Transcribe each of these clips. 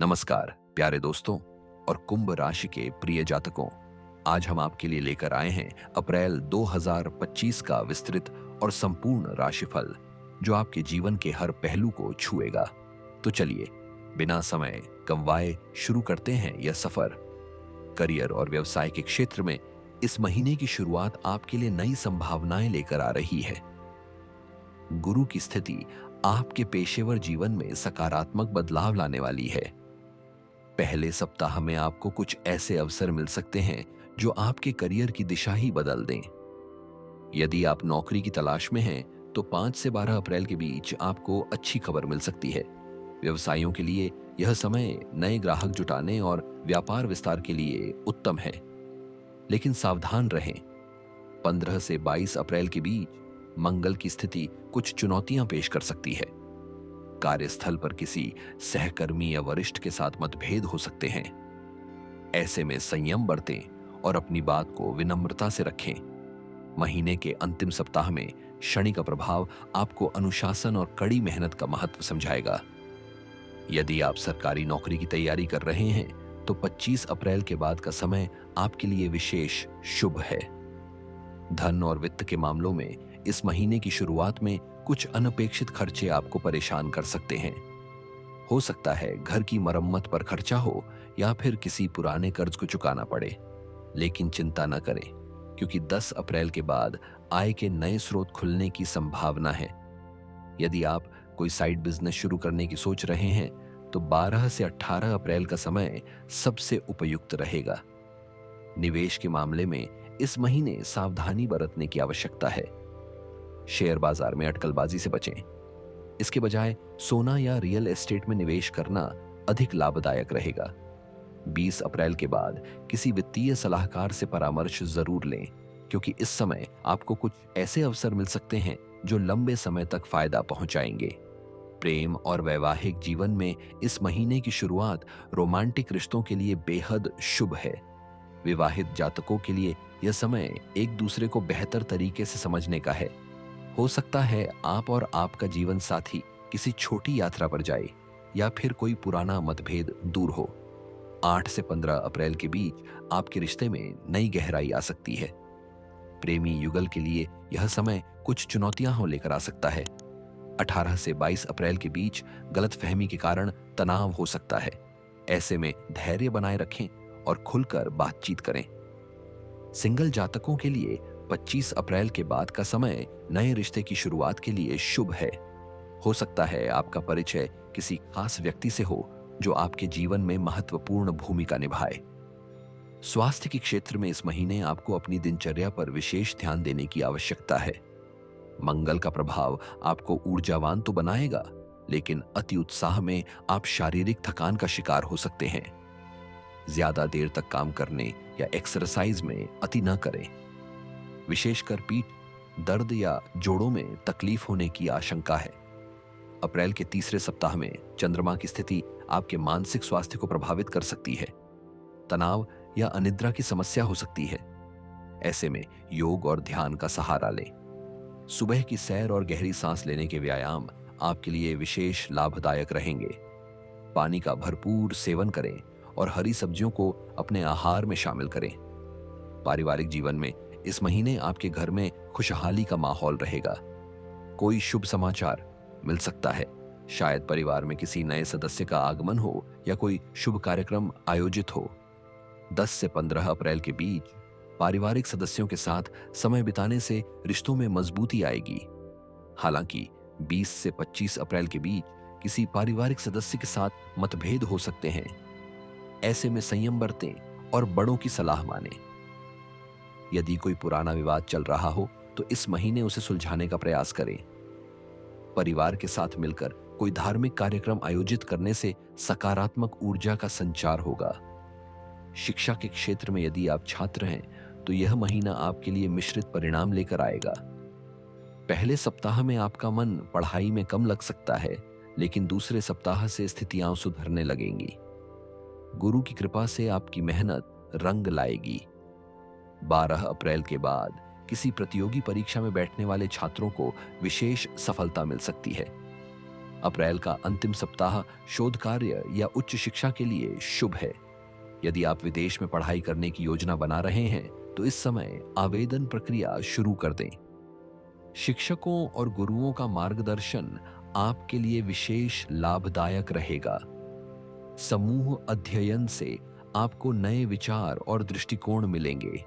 नमस्कार प्यारे दोस्तों और कुंभ राशि के प्रिय जातकों। आज हम आपके लिए लेकर आए हैं अप्रैल 2025 का विस्तृत और संपूर्ण राशिफल जो आपके जीवन के हर पहलू को छुएगा। तो चलिए बिना समय गंवाए शुरू करते हैं यह सफर। करियर और व्यवसाय के क्षेत्र में इस महीने की शुरुआत आपके लिए नई संभावनाएं लेकर आ रही है। गुरु की स्थिति आपके पेशेवर जीवन में सकारात्मक बदलाव लाने वाली है। पहले सप्ताह में आपको कुछ ऐसे अवसर मिल सकते हैं जो आपके करियर की दिशा ही बदल दें। यदि आप नौकरी की तलाश में हैं, तो 5 से 12 अप्रैल के बीच आपको अच्छी खबर मिल सकती है। व्यवसायियों के लिए यह समय नए ग्राहक जुटाने और व्यापार विस्तार के लिए उत्तम है। लेकिन सावधान रहें, 15 से 22 अप्रैल के बीच मंगल की स्थिति कुछ चुनौतियां पेश कर सकती है। कार्यस्थल पर किसी सहकर्मी या वरिष्ठ के साथ मतभेद हो सकते हैं। ऐसे में संयम बरतें और अपनी बात को विनम्रता से रखें। महीने के अंतिम सप्ताह में शनि का प्रभाव आपको अनुशासन और कड़ी मेहनत का महत्व समझाएगा। यदि आप सरकारी नौकरी की तैयारी कर रहे हैं, तो 25 अप्रैल के बाद का समय आपके लिए विशेष शुभ है। धन और वित्त के मामलों में इस महीने की शुरुआत में कुछ अनपेक्षित खर्चे आपको परेशान कर सकते हैं। हो सकता है घर की मरम्मत पर खर्चा हो या फिर किसी पुराने कर्ज को चुकाना पड़े। लेकिन चिंता न करें, क्योंकि 10 अप्रैल के बाद आय के नए स्रोत खुलने की संभावना है। यदि आप कोई साइड बिजनेस शुरू करने की सोच रहे हैं, तो 12 से 18 अप्रैल का समय सबसे उपयुक्त रहेगा। निवेश के मामले में इस महीने सावधानी बरतने की आवश्यकता है। शेयर बाजार में अटकलबाजी से बचें। इसके बजाय सोना या रियल एस्टेट में निवेश करना अधिक लाभदायक रहेगा। 20 अप्रैल के बाद किसी वित्तीय सलाहकार से परामर्श जरूर लें, क्योंकि इस समय आपको कुछ ऐसे अवसर मिल सकते हैं जो लंबे समय तक फायदा पहुंचाएंगे। प्रेम और वैवाहिक जीवन में इस महीने की शुरुआत रोमांटिक रिश्तों के लिए बेहद शुभ है। विवाहित जातकों के लिए यह समय एक दूसरे को बेहतर तरीके से समझने का है। हो सकता है आप और आपका जीवन साथी किसी छोटी यात्रा पर जाए या फिर कोई पुराना मतभेद दूर हो। 8 से 15 अप्रैल के बीच आपके रिश्ते में नई गहराई आ सकती है। प्रेमी युगल के लिए यह समय कुछ चुनौतियां हो लेकर आ सकता है। 18 से 22 अप्रैल के बीच गलतफहमी के कारण तनाव हो सकता है। ऐसे में धैर्य बनाए रखें और खुलकर बातचीत करें। सिंगल जातकों के लिए 25 अप्रैल के बाद का समय नए रिश्ते की शुरुआत के लिए शुभ है। हो सकता है आपका परिचय किसी खास व्यक्ति से हो जो आपके जीवन में महत्वपूर्ण भूमिका निभाए। स्वास्थ्य के क्षेत्र में इस महीने आपको अपनी दिनचर्या पर विशेष ध्यान देने की आवश्यकता है। मंगल का प्रभाव आपको ऊर्जावान तो बनाएगा, लेकिन अति उत्साह में आप शारीरिक थकान का शिकार हो सकते हैं। ज्यादा देर तक काम करने या एक्सरसाइज में अति न करें। विशेषकर पीठ दर्द या जोड़ों में तकलीफ होने की आशंका है। अप्रैल के तीसरे सप्ताह में चंद्रमा की स्थिति आपके मानसिक स्वास्थ्य को प्रभावित कर सकती है। तनाव या अनिद्रा की समस्या हो सकती है। ऐसे में योग और ध्यान का सहारा लें। सुबह की सैर और गहरी सांस लेने के व्यायाम आपके लिए विशेष लाभदायक रहेंगे। पानी का भरपूर सेवन करें और हरी सब्जियों को अपने आहार में शामिल करें। पारिवारिक जीवन में इस महीने आपके घर में खुशहाली का माहौल रहेगा। कोई शुभ समाचार मिल सकता है। शायद परिवार में किसी नए सदस्य का आगमन हो या कोई शुभ कार्यक्रम आयोजित हो। 10 से 15 अप्रैल के बीच पारिवारिक सदस्यों के साथ समय बिताने से रिश्तों में मजबूती आएगी। हालांकि 20 से 25 अप्रैल के बीच किसी पारिवारिक सदस्य के साथ मतभेद हो सकते हैं। ऐसे में संयम बरतें और बड़ों की सलाह मानें। यदि कोई पुराना विवाद चल रहा हो, तो इस महीने उसे सुलझाने का प्रयास करें। परिवार के साथ मिलकर कोई धार्मिक कार्यक्रम आयोजित करने से सकारात्मक ऊर्जा का संचार होगा। शिक्षा के क्षेत्र में यदि आप छात्र हैं, तो यह महीना आपके लिए मिश्रित परिणाम लेकर आएगा। पहले सप्ताह में आपका मन पढ़ाई में कम लग सकता है, लेकिन दूसरे सप्ताह से स्थितियां सुधरने लगेंगी। गुरु की कृपा से आपकी मेहनत रंग लाएगी। 12 अप्रैल के बाद किसी प्रतियोगी परीक्षा में बैठने वाले छात्रों को विशेष सफलता मिल सकती है। अप्रैल का अंतिम सप्ताह शोध कार्य या उच्च शिक्षा के लिए शुभ है। यदि आप विदेश में पढ़ाई करने की योजना बना रहे हैं तो इस समय आवेदन प्रक्रिया शुरू कर दें। शिक्षकों और गुरुओं का मार्गदर्शन आपके लिए विशेष लाभदायक रहेगा। समूह अध्ययन से आपको नए विचार और दृष्टिकोण मिलेंगे।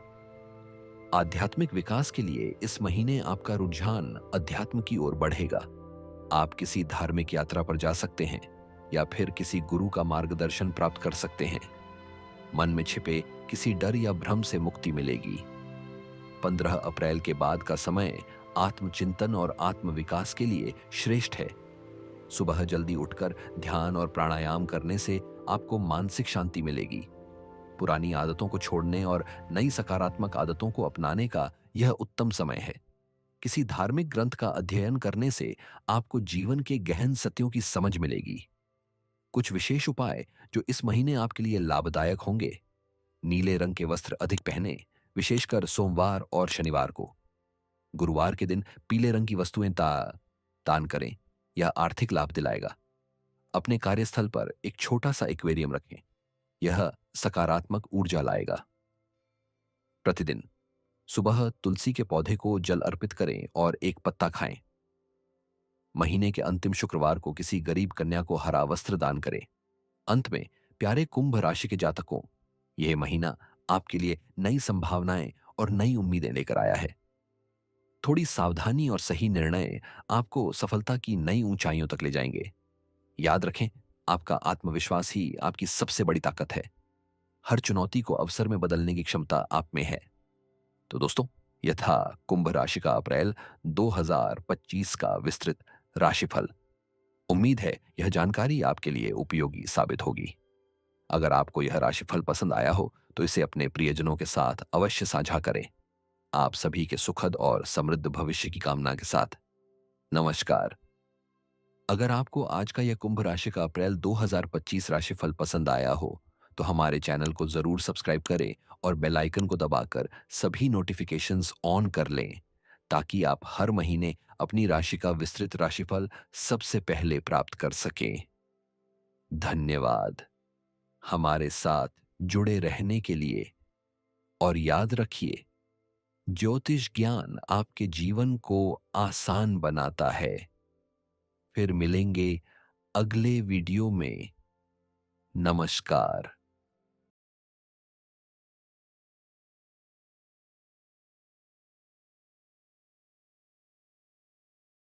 आध्यात्मिक विकास के लिए इस महीने आपका रुझान अध्यात्म की ओर बढ़ेगा। आप किसी धार्मिक यात्रा पर जा सकते हैं या फिर किसी गुरु का मार्गदर्शन प्राप्त कर सकते हैं। मन में छिपे किसी डर या भ्रम से मुक्ति मिलेगी। 15 अप्रैल के बाद का समय आत्मचिंतन और आत्म विकास के लिए श्रेष्ठ है। सुबह जल्दी उठकर ध्यान और प्राणायाम करने से आपको मानसिक शांति मिलेगी। पुरानी आदतों को छोड़ने और नई सकारात्मक आदतों को अपनाने का यह उत्तम समय है। किसी धार्मिक ग्रंथ का अध्ययन करने से आपको जीवन के गहन सत्यों की समझ मिलेगी। कुछ विशेष उपाय जो इस महीने आपके लिए लाभदायक होंगे। नीले रंग के वस्त्र अधिक पहने, विशेषकर सोमवार और शनिवार को। गुरुवार के दिन पीले रंग की वस्तुएं दान करें। यह आर्थिक लाभ दिलाएगा। अपने कार्यस्थल पर एक छोटा सा एक्वेरियम रखें। यह सकारात्मक ऊर्जा लाएगा। प्रतिदिन सुबह तुलसी के पौधे को जल अर्पित करें और एक पत्ता खाएं। महीने के अंतिम शुक्रवार को किसी गरीब कन्या को हरा वस्त्र दान करें। अंत में प्यारे कुंभ राशि के जातकों, यह महीना आपके लिए नई संभावनाएं और नई उम्मीदें लेकर आया है। थोड़ी सावधानी और सही निर्णय आपको सफलता की नई ऊंचाइयों तक ले जाएंगे। याद रखें, आपका आत्मविश्वास ही आपकी सबसे बड़ी ताकत है। हर चुनौती को अवसर में बदलने की क्षमता आप में है। तो दोस्तों, यह था कुंभ राशि का अप्रैल 2025 का विस्तृत राशिफल। उम्मीद है यह जानकारी आपके लिए उपयोगी साबित होगी। अगर आपको यह राशिफल पसंद आया हो तो इसे अपने प्रियजनों के साथ अवश्य साझा करें। आप सभी के सुखद और समृद्ध भविष्य की कामना के साथ नमस्कार। अगर आपको आज का यह कुंभ राशि का अप्रैल 2025 राशिफल पसंद आया हो तो हमारे चैनल को जरूर सब्सक्राइब करें और बेल आइकन को दबाकर सभी नोटिफिकेशंस ऑन कर लें, ताकि आप हर महीने अपनी राशि का विस्तृत राशिफल सबसे पहले प्राप्त कर सकें। धन्यवाद हमारे साथ जुड़े रहने के लिए। और याद रखिए, ज्योतिष ज्ञान आपके जीवन को आसान बनाता है। फिर मिलेंगे अगले वीडियो में। नमस्कार।